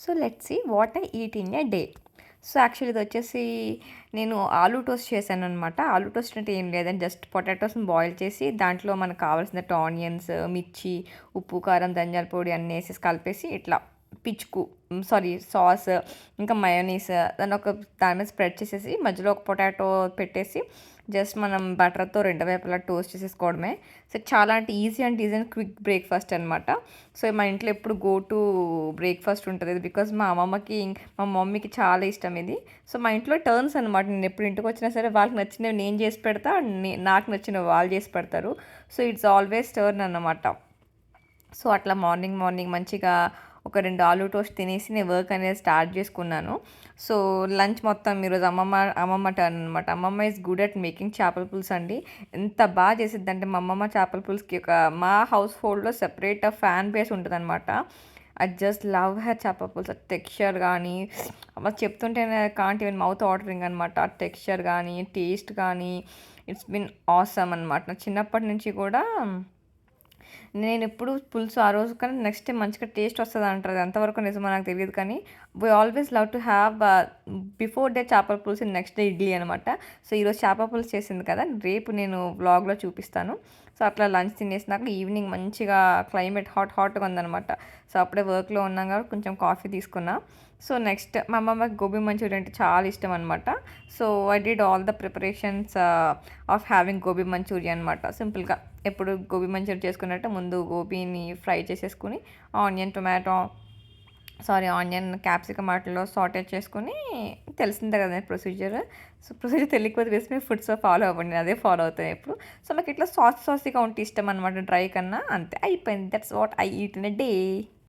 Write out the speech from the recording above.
So let's see what I eat in a day. So actually ఇది వచ్చేసి నేను aloo toast చేశాననమాట. ఆలూ టోస్ట్ అంటే ఏం లేదండి, జస్ట్ పొటాటోస్ని బాయిల్ చేసి దాంట్లో మనకు కావాల్సినట్టు ఆనియన్స్, మిర్చి, ఉప్పు, కారం, ధనియాల పొడి అన్నీ వేసేసి కలిపేసి ఇట్లా పిచ్చుకు సాస్, ఇంకా మయోనీస్ దాన్ని దాని మీద స్ప్రెడ్ చేసేసి మధ్యలో ఒక పొటాటో పెట్టేసి జస్ట్ మనం బటర్తో రెండు వైపులా టోస్ట్ చేసేసుకోవడమే. సో చాలా అంటే ఈజీ అండ్ క్విక్ బ్రేక్ఫాస్ట్ అనమాట. సో మా ఇంట్లో ఎప్పుడు గో టు బ్రేక్ఫాస్ట్ ఉంటుంది, బికాజ్ మా మమ్మీకి చాలా ఇష్టం ఇది. సో మా ఇంట్లో టర్న్స్ అనమాట, నేను ఎప్పుడు ఇంటికి వచ్చినా సరే వాళ్ళకి నచ్చినవి నేను చేసి పెడతా, నాకు నచ్చినవి వాళ్ళు చేసి పెడతారు. సో ఇట్స్ ఆల్వేస్ టర్న్ అన్నమాట. సో అట్లా మార్నింగ్ మంచిగా ఒక 2 ఆలూ టోస్ట్ తినేసి నేను వర్క్ అనేది స్టార్ట్ చేసుకున్నాను. సో లంచ్ మొత్తం ఈరోజు అమ్మమ్మ టర్న్ అనమాట. అమ్మమ్మ ఈజ్ గుడ్ అట్ మేకింగ్ చేపల పులుసు అండి. ఎంత బాగా చేసిద్దంటే మా అమ్మమ్మ చేపల పులుసుకి మా హౌస్ హోల్డ్లో సెపరేట్ ఫ్యాన్ బేస్ ఉంటుందన్నమాట. ఐ జస్ట్ లవ్ హర్ చేపల పులుసు. టెక్స్చర్ కానీ అమ్మ చెప్తుంటేనే కాంట్ ఈవెన్ మౌత్ వాటరింగ్ అనమాట. టెక్స్చర్ కానీ టేస్ట్ కానీ ఇట్స్ బిన్ ఆసమ్ అనమాట. నా చిన్నప్పటి నుంచి కూడా నేను ఎప్పుడు పులుసు ఆ రోజు కానీ నెక్స్ట్ డే మంచిగా టేస్ట్ వస్తుంది అంటారు, ఎంతవరకు నిజమో నాకు తెలియదు. కానీ we always love to have before day చేపల పులుసు, నెక్స్ట్ డే ఇడ్లీ అనమాట. సో ఈరోజు చేపల పులుసు చేసింది కదా, రేపు నేను వ్లాగ్లో చూపిస్తాను. సో అట్లా లంచ్ తినేసినాక ఈవినింగ్ మంచిగా క్లైమేట్ హాట్గా ఉందనమాట. సో అప్పుడే వర్క్లో ఉన్నాం కాబట్టి కొంచెం కాఫీ తీసుకున్నా. సో నెక్స్ట్ మా అమ్మమ్మకి గోబీ మంచూరియా అంటే చాలా ఇష్టం అనమాట. So I did all the preparations of having gobi manchurian అనమాట. సింపుల్గా ఎప్పుడు గోబీ మంచూరియా చేసుకున్నట్టు ముందు గోబీని ఫ్రై చేసేసుకుని ఆనియన్ క్యాప్సికమ్ వాటిలో సాటేట్ చేసుకుని, తెలిసిందే కదా ప్రొసీజర్. సో ప్రొసీజర్ తెలియకపోతే వేసి ఫుడ్స్ ఫాలో అవ్వండి, అదే ఫాలో అవుతాయి ఎప్పుడు. సో నాకు ఇట్లా సాసీగా ఉంటే ఇష్టం అనమాట, డ్రై కన్నా. అంతే అయిపోయింది. That's what I eat in a day.